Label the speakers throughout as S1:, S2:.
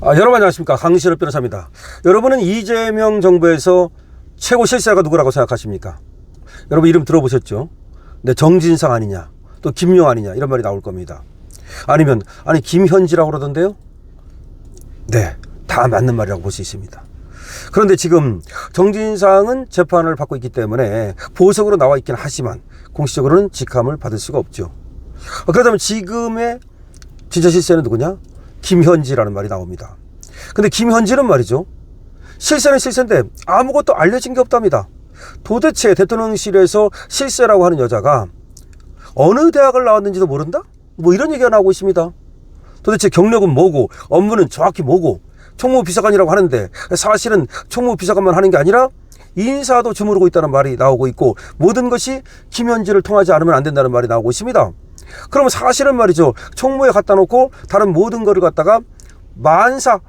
S1: 여러분 안녕하십니까, 강신업 변호사입니다. 여러분은 이재명 정부에서 최고 실세가 누구라고 생각하십니까? 여러분 이름 들어보셨죠? 네, 정진상 아니냐, 또 김용 아니냐, 이런 말이 나올 겁니다. 아니면 김현지라고 그러던데요. 네, 다 맞는 말이라고 볼 수 있습니다. 그런데 지금 정진상은 재판을 받고 있기 때문에 보석으로 나와 있긴 하지만 공식적으로는 직함을 받을 수가 없죠. 그렇다면 지금의 진짜 실세는 누구냐? 김현지라는 말이 나옵니다. 근데 김현지는 말이죠, 실세는 실세인데 아무것도 알려진 게 없답니다. 도대체 대통령실에서 실세라고 하는 여자가 어느 대학을 나왔는지도 모른다? 뭐 이런 얘기가 나오고 있습니다. 도대체 경력은 뭐고 업무는 정확히 뭐고, 총무비서관이라고 하는데 사실은 총무비서관만 하는 게 아니라 인사도 주무르고 있다는 말이 나오고 있고, 모든 것이 김현지를 통하지 않으면 안 된다는 말이 나오고 있습니다. 그러면 사실은 말이죠, 총무에 갖다 놓고 다른 모든 거를 갖다가 만사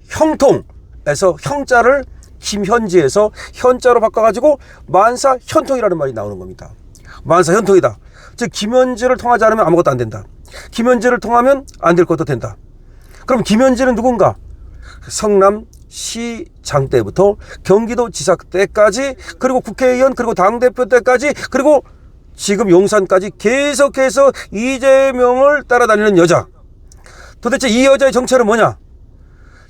S1: 형통에서 형자를 김현지에서 현자로 바꿔가지고 만사 현통이라는 말이 나오는 겁니다. 만사 현통이다. 즉 김현지를 통하지 않으면 아무것도 안 된다. 김현지를 통하면 안 될 것도 된다. 그럼 김현지는 누군가? 성남시장 때부터 경기도지사 때까지, 그리고 국회의원, 그리고 당대표 때까지, 그리고 지금 용산까지 계속해서 이재명을 따라다니는 여자. 도대체 이 여자의 정체는 뭐냐?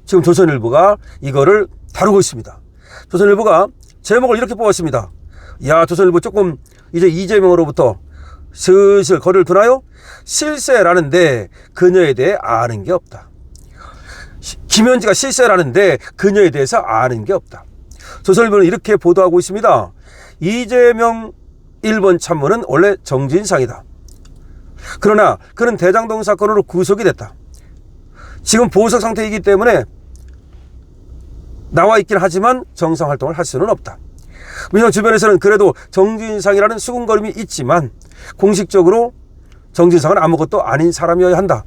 S1: 지금 조선일보가 이거를 다루고 있습니다. 조선일보가 제목을 이렇게 뽑았습니다. 야, 조선일보 조금 이제 이재명으로부터 슬슬 거리를 두나요? 실세라는데 그녀에 대해 아는 게 없다. 김현지가 실세라는데 그녀에 대해서 아는 게 없다. 조선일보는 이렇게 보도하고 있습니다. 이재명 1번 참모는 원래 정진상이다. 그러나 그는 대장동 사건으로 구속이 됐다. 지금 보석 상태이기 때문에 나와 있긴 하지만 정상 활동을 할 수는 없다. 민주당 주변에서는 그래도 정진상이라는 수군거림이 있지만 공식적으로 정진상은 아무것도 아닌 사람이어야 한다.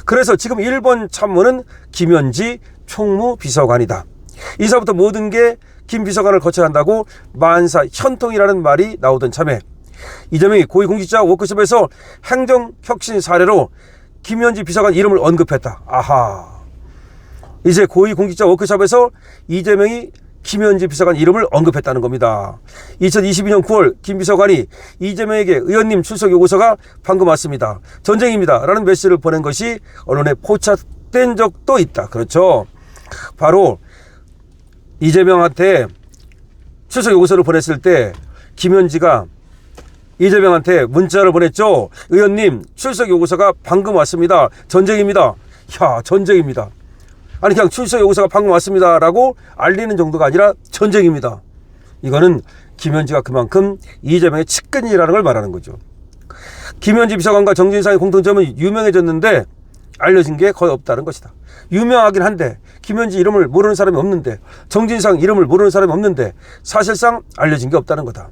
S1: 그래서 지금 1번 참모는 김현지 총무비서관이다. 인사부터 모든 게 김 비서관을 거쳐야 한다고 만사 현통이라는 말이 나오던 참에 이재명이 고위공직자 워크숍에서 행정혁신 사례로 김현지 비서관 이름을 언급했다. 아하, 이제 고위공직자 워크숍에서 이재명이 김현지 비서관 이름을 언급했다는 겁니다. 2022년 9월 김 비서관이 이재명에게 의원님 출석 요구서가 방금 왔습니다. 전쟁입니다 라는 메시지를 보낸 것이 언론에 포착된 적도 있다. 그렇죠. 바로 이재명한테 출석 요구서를 보냈을 때 김현지가 이재명한테 문자를 보냈죠. 의원님 출석 요구서가 방금 왔습니다. 전쟁입니다. 야, 전쟁입니다. 아니 그냥 출석 요구서가 방금 왔습니다 라고 알리는 정도가 아니라 전쟁입니다. 이거는 김현지가 그만큼 이재명의 측근이라는 걸 말하는 거죠. 김현지 비서관과 정진상의 공통점은 유명해졌는데 알려진 게 거의 없다는 것이다. 유명하긴 한데 김현지 이름을 모르는 사람이 없는데, 정진상 이름을 모르는 사람이 없는데 사실상 알려진 게 없다는 거다.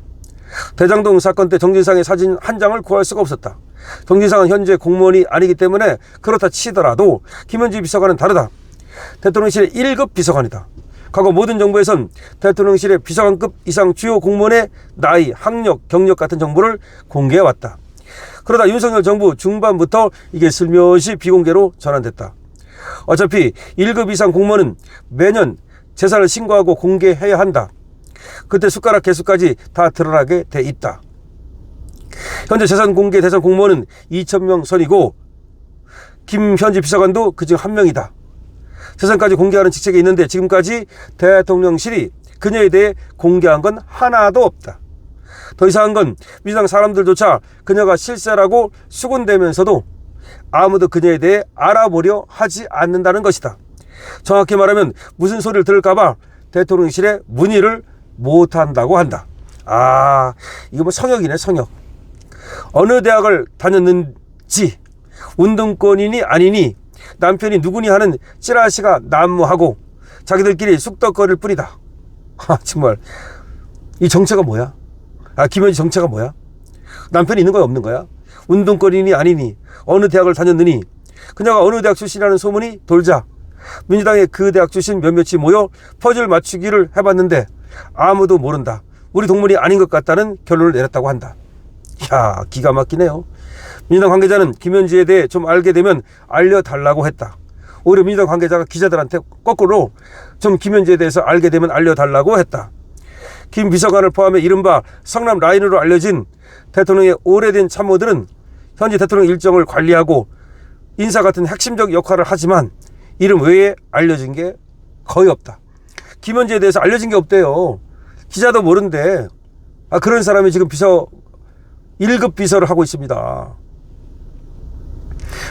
S1: 대장동 사건 때 정진상의 사진 한 장을 구할 수가 없었다. 정진상은 현재 공무원이 아니기 때문에 그렇다 치더라도 김현지 비서관은 다르다. 대통령실의 1급 비서관이다. 과거 모든 정부에선 대통령실의 비서관급 이상 주요 공무원의 나이, 학력, 경력 같은 정보를 공개해왔다. 그러다 윤석열 정부 중반부터 이게 슬며시 비공개로 전환됐다. 어차피 1급 이상 공무원은 매년 재산을 신고하고 공개해야 한다. 그때 숟가락 개수까지 다 드러나게 돼 있다. 현재 재산 공개 대상 공무원은 2,000명 선이고 김현지 비서관도 그중 한 명이다. 재산까지 공개하는 직책이 있는데 지금까지 대통령실이 그녀에 대해 공개한 건 하나도 없다. 더 이상한 건 민주당 사람들조차 그녀가 실세라고 수군대면서도 아무도 그녀에 대해 알아보려 하지 않는다는 것이다. 정확히 말하면 무슨 소리를 들을까봐 대통령실에 문의를 못한다고 한다. 아, 이거 뭐 성역이네, 성역. 어느 대학을 다녔는지, 운동권이니 아니니, 남편이 누구니 하는 찌라시가 난무하고 자기들끼리 쑥덕거릴 뿐이다. 정말 이 정체가 뭐야? 김현지 정체가 뭐야? 남편이 있는 거야 없는 거야? 운동권이니 아니니, 어느 대학을 다녔느니, 그녀가 어느 대학 출신이라는 소문이 돌자 민주당의 그 대학 출신 몇몇이 모여 퍼즐 맞추기를 해봤는데 아무도 모른다. 우리 동문이 아닌 것 같다는 결론을 내렸다고 한다. 이야, 기가 막히네요. 민주당 관계자는 김현지에 대해 좀 알게 되면 알려달라고 했다. 오히려 민주당 관계자가 기자들한테 거꾸로 좀 김현지에 대해서 알게 되면 알려달라고 했다. 김 비서관을 포함해 이른바 성남 라인으로 알려진 대통령의 오래된 참모들은 현재 대통령 일정을 관리하고 인사 같은 핵심적 역할을 하지만 이름 외에 알려진 게 거의 없다. 김현지에 대해서 알려진 게 없대요. 기자도 모른대. 그런 사람이 지금 1급 비서를 하고 있습니다.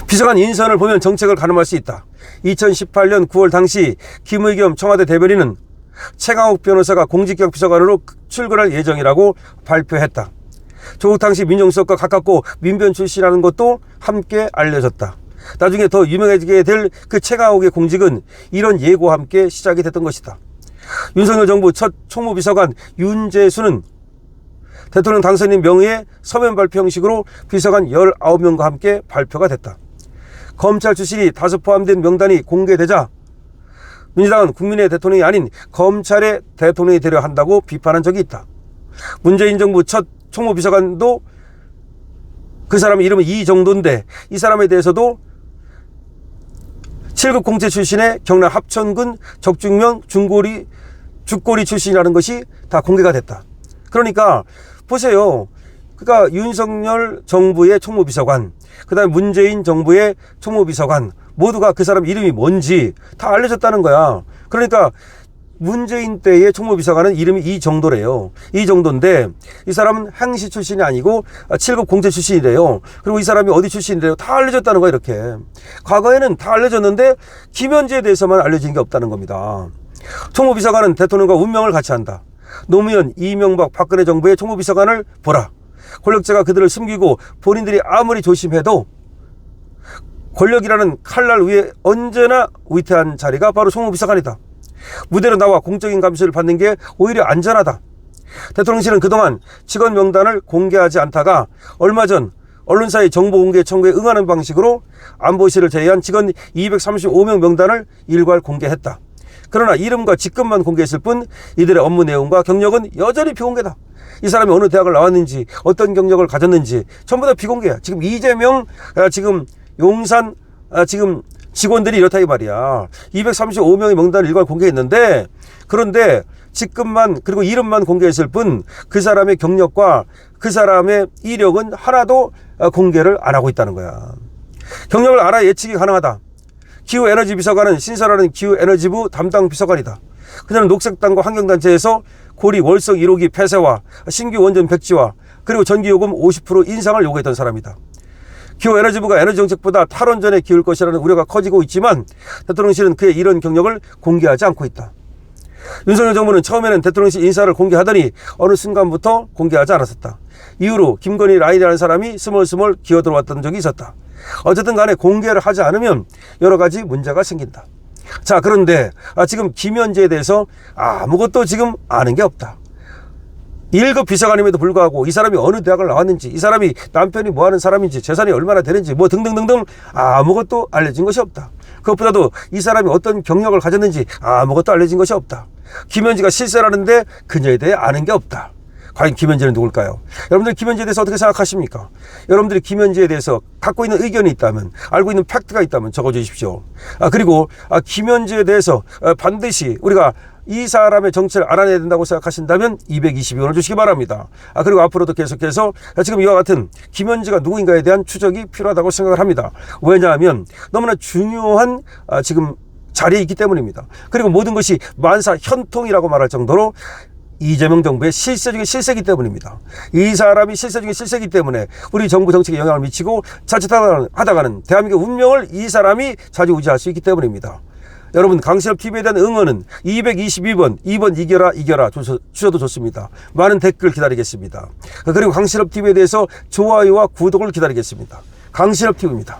S1: 비서관 인선을 보면 정책을 가늠할 수 있다. 2018년 9월 당시 김의겸 청와대 대변인은 최강욱 변호사가 공직기강 비서관으로 출근할 예정이라고 발표했다. 조국 당시 민정수석과 가깝고 민변 출신이라는 것도 함께 알려졌다. 나중에 더 유명해지게 될 그 최강욱의 공직은 이런 예고와 함께 시작이 됐던 것이다. 윤석열 정부 첫 총무비서관 윤재수는 대통령 당선인 명의의 서면 발표 형식으로 비서관 19명과 함께 발표가 됐다. 검찰 출신이 다수 포함된 명단이 공개되자 민주당은 국민의 대통령이 아닌 검찰의 대통령이 되려 한다고 비판한 적이 있다. 문재인 정부 첫 총무비서관도 그 사람 이름은 이정도인데 이 사람에 대해서도 7급 공채 출신의 경남 합천군 적중명 죽고리 출신이라는 것이 다 공개가 됐다. 그러니까 보세요. 그러니까 윤석열 정부의 총무비서관, 그 다음에 문재인 정부의 총무비서관 모두가 그 사람 이름이 뭔지 다 알려졌다는 거야. 그러니까 문재인 때의 총무비서관은 이름이 이 정도래요. 이 정도인데 이 사람은 행시 출신이 아니고 7급 공채 출신이래요. 그리고 이 사람이 어디 출신이래요. 다 알려졌다는 거야 이렇게. 과거에는 다 알려졌는데 김현지에 대해서만 알려진 게 없다는 겁니다. 총무비서관은 대통령과 운명을 같이 한다. 노무현, 이명박, 박근혜 정부의 총무비서관을 보라. 권력자가 그들을 숨기고 본인들이 아무리 조심해도 권력이라는 칼날 위에 언제나 위태한 자리가 바로 총무비서관이다. 무대로 나와 공적인 감시를 받는 게 오히려 안전하다. 대통령실은 그동안 직원 명단을 공개하지 않다가 얼마 전 언론사의 정보 공개 청구에 응하는 방식으로 안보실을 제외한 직원 235명 명단을 일괄 공개했다. 그러나 이름과 직급만 공개했을 뿐 이들의 업무 내용과 경력은 여전히 비공개다. 이 사람이 어느 대학을 나왔는지 어떤 경력을 가졌는지 전부 다 비공개야. 지금 이재명 지금 용산 지금 직원들이 이렇다 이 말이야. 235명의 명단을 일괄 공개했는데 그런데 직급만 그리고 이름만 공개했을 뿐 그 사람의 경력과 그 사람의 이력은 하나도 공개를 안 하고 있다는 거야. 경력을 알아 예측이 가능하다. 기후에너지 비서관은 신설하는 기후에너지부 담당 비서관이다. 그녀는 녹색당과 환경단체에서 고리 월성 1호기 폐쇄와 신규 원전 백지화 그리고 전기요금 50% 인상을 요구했던 사람이다. 기후에너지부가 에너지 정책보다 탈원전에 기울 것이라는 우려가 커지고 있지만 대통령실은 그의 이런 경력을 공개하지 않고 있다. 윤석열 정부는 처음에는 대통령실 인사를 공개하더니 어느 순간부터 공개하지 않았었다. 이후로 김건희 라인이라는 사람이 스멀스멀 기어들어왔던 적이 있었다. 어쨌든 간에 공개를 하지 않으면 여러 가지 문제가 생긴다. 자, 그런데 지금 김현지에 대해서 아무것도 지금 아는 게 없다. 1급 비서관임에도 불구하고 이 사람이 어느 대학을 나왔는지 이 사람이 남편이 뭐하는 사람인지 재산이 얼마나 되는지 뭐 등등등등 아무것도 알려진 것이 없다. 그것보다도 이 사람이 어떤 경력을 가졌는지 아무것도 알려진 것이 없다. 김현지가 실세를 하는데 그녀에 대해 아는 게 없다. 과연 김현지는 누굴까요? 여러분들 김현지에 대해서 어떻게 생각하십니까? 여러분들이 김현지에 대해서 갖고 있는 의견이 있다면 알고 있는 팩트가 있다면 적어주십시오. 그리고 김현지에 대해서 반드시 우리가 이 사람의 정체를 알아내야 된다고 생각하신다면 222원을 주시기 바랍니다. 그리고 앞으로도 계속해서 지금 이와 같은 김현지가 누구인가에 대한 추적이 필요하다고 생각을 합니다. 왜냐하면 너무나 중요한 지금 자리에 있기 때문입니다. 그리고 모든 것이 만사 현통이라고 말할 정도로 이재명 정부의 실세 중에 실세이기 때문입니다. 이 사람이 실세 중에 실세이기 때문에 우리 정부 정책에 영향을 미치고 자칫하다가는 대한민국 운명을 이 사람이 좌지우지할 수 있기 때문입니다. 여러분 강신업TV에 대한 응원은 222번 2번 이겨라 주셔도 좋습니다. 많은 댓글 기다리겠습니다. 그리고 강신업TV에 대해서 좋아요와 구독을 기다리겠습니다. 강신업TV입니다.